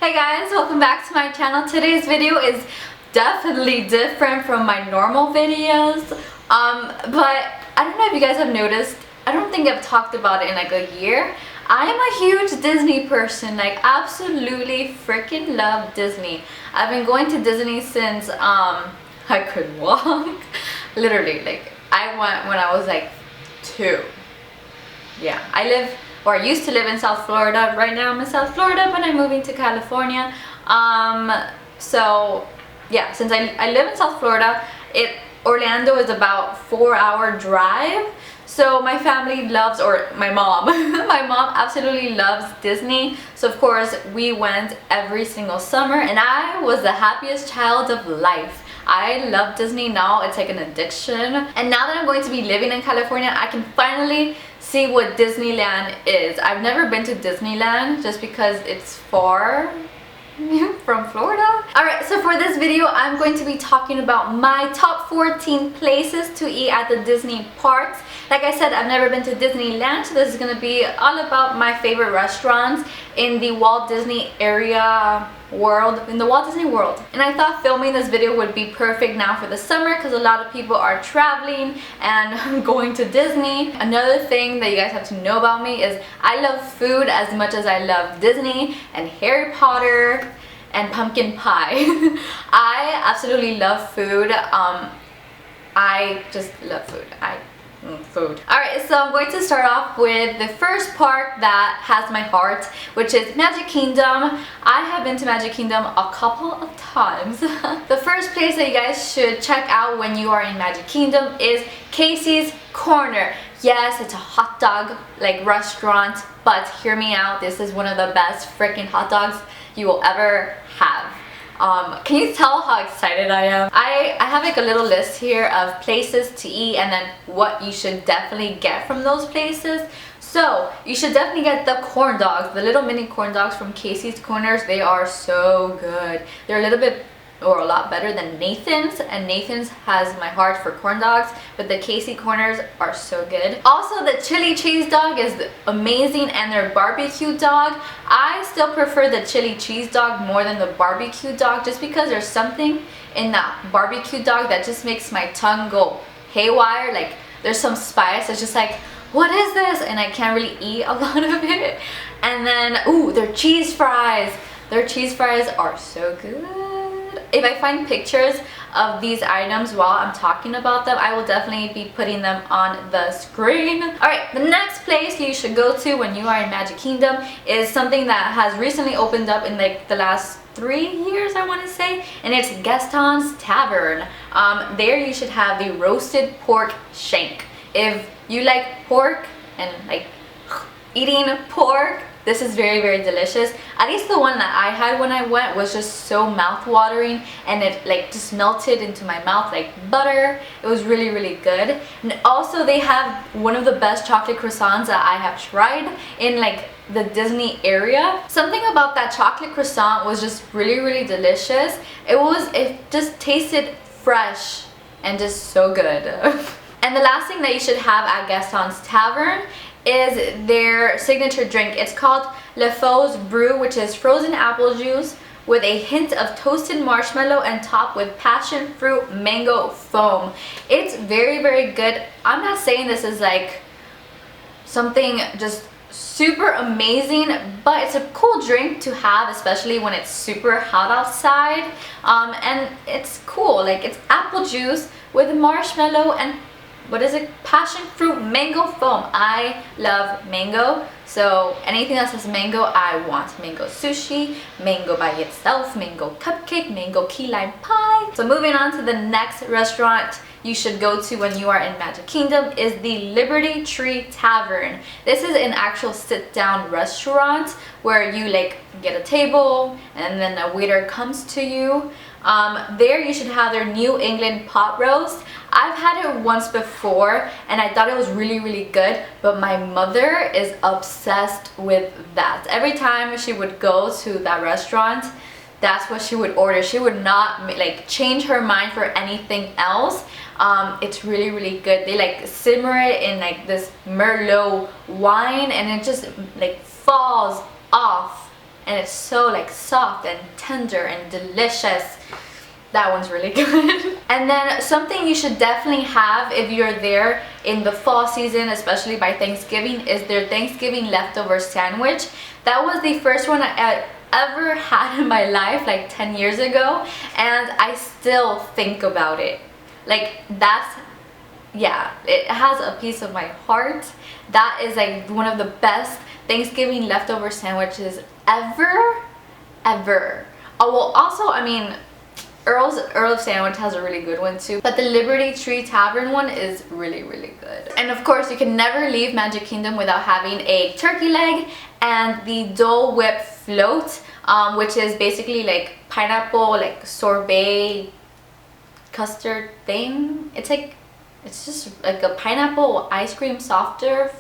Hey guys, welcome back to my channel. Today's video is definitely different from my normal videos. But I don't know if you guys have noticed, I don't think I've talked about it in like a year. I am a huge Disney person, like absolutely freaking love Disney. I've been going to Disney since I could walk. Literally, like I went when I was like 2. Yeah, I used to live in South Florida. Right now I'm in South Florida, but I'm moving to California. So yeah, since I live in South Florida, Orlando is about 4-hour drive. So my family loves, or my mom, my mom absolutely loves Disney. So of course we went every single summer and I was the happiest child of life. I love Disney now, it's like an addiction. And now that I'm going to be living in California, I can finally see what Disneyland is. I've never been to Disneyland just because it's far from Florida. Alright, so for this video, I'm going to be talking about my top 14 places to eat at the Disney parks. Like I said, I've never been to Disneyland, so this is going to be all about my favorite restaurants in the Walt Disney area world, in the Walt Disney World. And I thought filming this video would be perfect now for the summer because a lot of people are traveling and going to Disney. Another thing that you guys have to know about me is I love food as much as I love Disney and Harry Potter and pumpkin pie. I absolutely love food. I just love food. Food. Alright, so I'm going to start off with the first park that has my heart, which is Magic Kingdom. I have been to Magic Kingdom a couple of times. The first place that you guys should check out when you are in Magic Kingdom is Casey's Corner. Yes, it's a hot dog like restaurant, but hear me out, this is one of the best freaking hot dogs you will ever have. Can you tell how excited I am? I have like a little list here of places to eat and then what you should definitely get from those places. So you should definitely get the corn dogs, the little mini corn dogs from Casey's Corners. They are so good. They're a little bit or a lot better than Nathan's, and Nathan's has my heart for corn dogs, but the Casey Corners are so good. Also, the chili cheese dog is amazing, and their barbecue dog, I still prefer the chili cheese dog more than the barbecue dog just because there's something in that barbecue dog that just makes my tongue go haywire. Like there's some spice, it's just like, what is this? And I can't really eat a lot of it. And then ooh, their cheese fries are so good. If I find pictures of these items while I'm talking about them, I will definitely be putting them on the screen. Alright, the next place you should go to when you are in Magic Kingdom is something that has recently opened up in like the last 3 years, I want to say, and it's Gaston's Tavern. There you should have the roasted pork shank. If you like pork and like eating pork, this is very, very delicious. At least the one that I had when I went was just so mouth-watering, and it like just melted into my mouth like butter. It was really, really good. And also they have one of the best chocolate croissants that I have tried in like the Disney area. Something about that chocolate croissant was just really, really delicious. It just tasted fresh and just so good. And the last thing that you should have at Gaston's Tavern is their signature drink. It's called Le Faux's Brew, which is frozen apple juice with a hint of toasted marshmallow and topped with passion fruit mango foam. It's very, very good. I'm not saying this is like something just super amazing, but it's a cool drink to have, especially when it's super hot outside. And it's cool, like it's apple juice with marshmallow and what is it? Passion fruit mango foam. I love mango, so anything that says mango, I want. Mango sushi, mango by itself, mango cupcake, mango key lime pie. So moving on to the next restaurant you should go to when you are in Magic Kingdom is the Liberty Tree Tavern. This is an actual sit-down restaurant where you like get a table and then a waiter comes to you. There you should have their New England pot roast. I've had it once before and I thought it was really, really good, but my mother is obsessed with that. Every time she would go to that restaurant, that's what she would order. She would not like change her mind for anything else. It's really, really good. They like simmer it in like this Merlot wine and it just like falls off and it's so like soft and tender and delicious. That one's really good. And then something you should definitely have if you're there in the fall season, especially by Thanksgiving, is their Thanksgiving leftover sandwich. That was the first one I ever had in my life, like 10 years ago, and I still think about it. Like, that's, yeah, it has a piece of my heart. That is like one of the best Thanksgiving leftover sandwiches ever. Oh, well, also, I mean, Earl of Sandwich has a really good one too, but the Liberty Tree Tavern one is really good. And of course, you can never leave Magic Kingdom without having a turkey leg and the Dole Whip float, which is basically like pineapple, like sorbet custard thing. It's just like a pineapple ice cream soft serve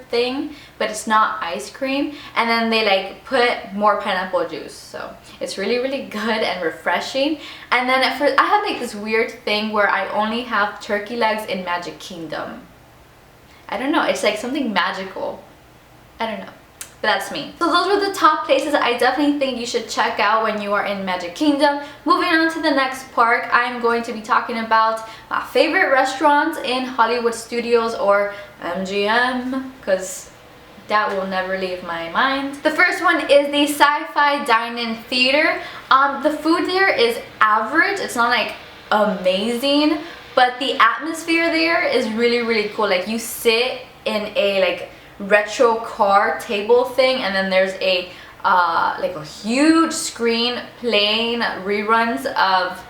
thing, but it's not ice cream, and then they like put more pineapple juice, so it's really good and refreshing. And then I have like this weird thing where I only have turkey legs in Magic Kingdom. I don't know, it's like something magical. I don't know, but that's me. So those were the top places I definitely think you should check out when you are in Magic Kingdom. Moving on to the next park, I'm going to be talking about my favorite restaurants in Hollywood Studios, or MGM, because that will never leave my mind. The first one is the Sci-Fi Dine-In Theater. The food there is average. It's not like amazing, but the atmosphere there is really cool. Like, you sit in a like retro car table thing, and then there's a like a huge screen playing reruns of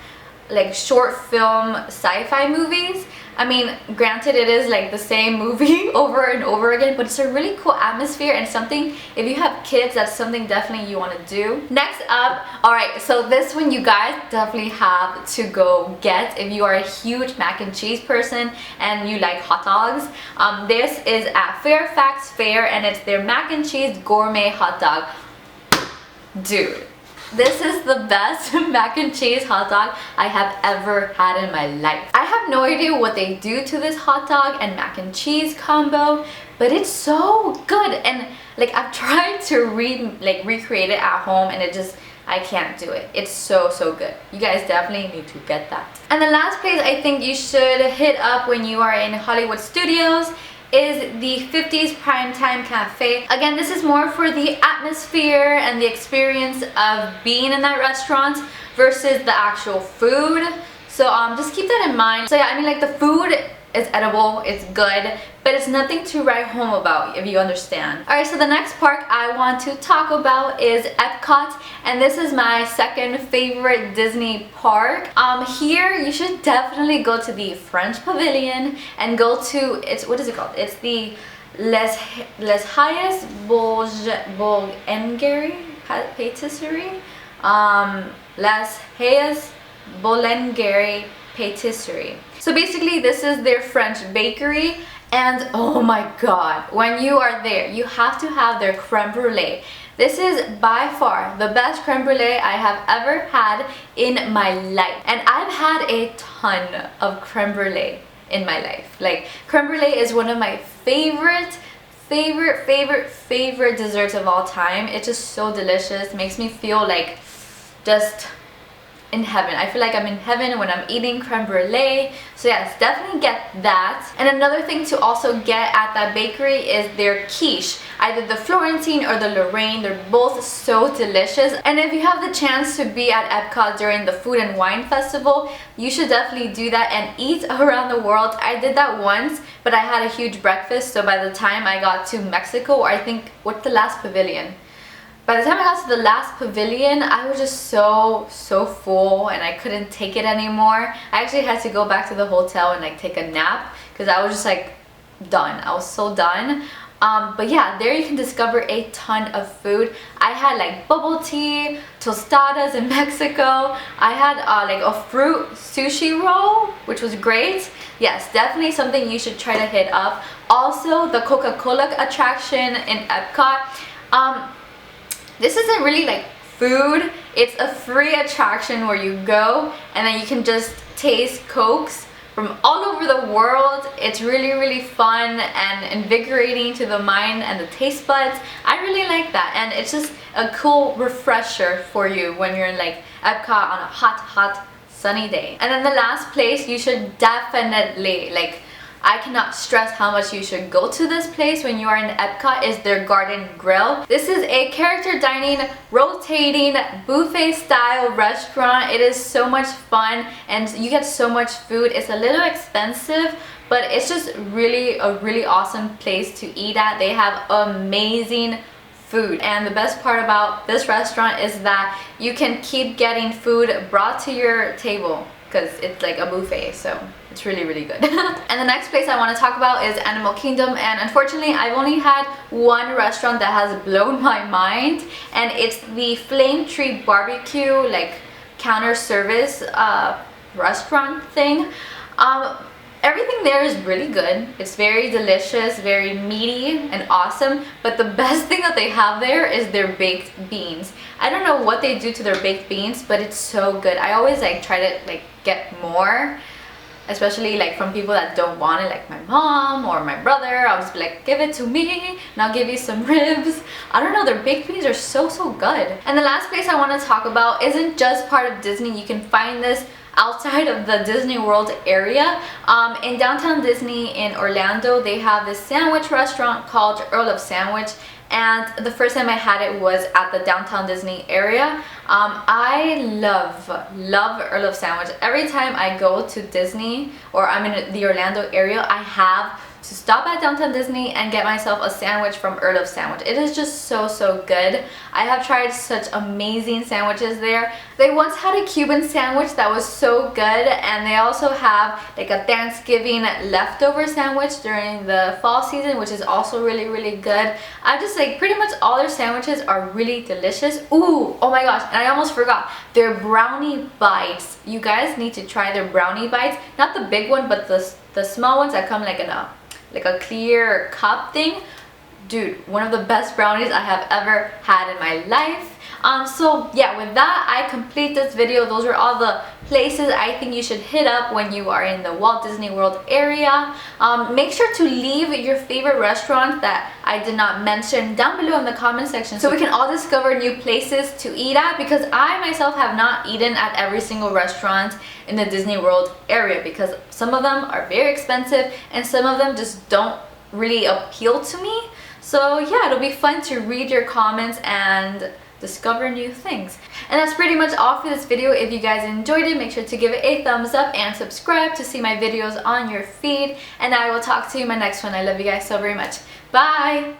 like short film sci-fi movies. I mean, granted, it is like the same movie over and over again, but it's a really cool atmosphere, and something, if you have kids, that's something definitely you want to do. Next up, alright, so this one you guys definitely have to go get if you are a huge mac and cheese person and you like hot dogs. This is at Fairfax Fair, and it's their mac and cheese gourmet hot dog. Dude, this is the best mac and cheese hot dog I have ever had in my life. I have no idea what they do to this hot dog and mac and cheese combo, but it's so good. And like, I've tried to recreate it at home, and I can't do it. It's so good. You guys definitely need to get that. And the last place I think you should hit up when you are in Hollywood Studios is the 50s Primetime Cafe. Again, this is more for the atmosphere and the experience of being in that restaurant versus the actual food. So just keep that in mind. So yeah, I mean, like, the food is edible, it's good, but it's nothing to write home about, if you understand. Alright, so the next park I want to talk about is Epcot, and this is my second favorite Disney park. Here you should definitely go to the French Pavilion and go to, what is it called? It's the Les Hayes Boulangerie Patisserie. Les Hayes Boulangerie Patisserie. So basically, this is their French bakery, and oh my god, when you are there, you have to have their creme brulee. This is by far the best creme brulee I have ever had in my life, and I've had a ton of creme brulee in my life. Like, creme brulee is one of my favorite desserts of all time. It's just so delicious. It makes me feel like just in heaven. I feel like I'm in heaven when I'm eating creme brulee. So yes, definitely get that. And another thing to also get at that bakery is their quiche. Either the Florentine or the Lorraine. They're both so delicious. And if you have the chance to be at Epcot during the Food and Wine Festival, you should definitely do that and eat around the world. I did that once, but I had a huge breakfast, so by the time I got to Mexico, or I think, what's the last pavilion? By the time I got to the last pavilion, I was just so full, and I couldn't take it anymore. I actually had to go back to the hotel and like take a nap, because I was just like done. I was so done. But yeah, there you can discover a ton of food. I had like bubble tea, tostadas in Mexico. I had like a fruit sushi roll, which was great. Yes, definitely something you should try to hit up. Also, the Coca-Cola attraction in Epcot. This isn't really like food. It's a free attraction where you go and then you can just taste Cokes from all over the world. It's really fun and invigorating to the mind and the taste buds. I really like that, and it's just a cool refresher for you when you're in like Epcot on a hot sunny day. And then the last place you should definitely, like, I cannot stress how much you should go to this place when you are in Epcot, is their Garden Grill. This is a character dining, rotating, buffet style restaurant. It is so much fun and you get so much food. It's a little expensive, but it's just really a really awesome place to eat at. They have amazing food, and the best part about this restaurant is that you can keep getting food brought to your table because it's like a buffet, so it's really good. And the next place I want to talk about is Animal Kingdom, and unfortunately I've only had one restaurant that has blown my mind, and it's the Flame Tree Barbecue, like counter service restaurant thing. Everything there is really good. It's very delicious, very meaty and awesome, but the best thing that they have there is their baked beans. I don't know what they do to their baked beans, but it's so good. I always like try to like get more, especially like from people that don't want it, like my mom or my brother. I'll just be like, give it to me and I'll give you some ribs. I don't know, their baked beans are so good. And the last place I want to talk about isn't just part of Disney. You can find this outside of the Disney World area. In downtown Disney in Orlando, they have this sandwich restaurant called Earl of Sandwich, and the first time I had it was at the downtown Disney area. I love Earl of Sandwich. Every time I go to Disney or I'm in the Orlando area, I have to stop at downtown Disney and get myself a sandwich from Earl of Sandwich. It is just so good. I have tried such amazing sandwiches there. They once had a Cuban sandwich that was so good, and they also have like a Thanksgiving leftover sandwich during the fall season, which is also really good. I just like pretty much all their sandwiches are really delicious. Ooh, oh my gosh, and I almost forgot, their brownie bites. You guys need to try their brownie bites. Not the big one, but the small ones that come like in a clear cup thing. Dude, one of the best brownies I have ever had in my life. So yeah, with that I complete this video. Those are all the places I think you should hit up when you are in the Walt Disney World area. Make sure to leave your favorite restaurants that I did not mention down below in the comment section so we can all discover new places to eat at, because I myself have not eaten at every single restaurant in the Disney World area because some of them are very expensive and some of them just don't really appeal to me. So yeah, it'll be fun to read your comments and discover new things. And that's pretty much all for this video. If you guys enjoyed it, make sure to give it a thumbs up and subscribe to see my videos on your feed, and I will talk to you in my next one. I love you guys so very much. Bye!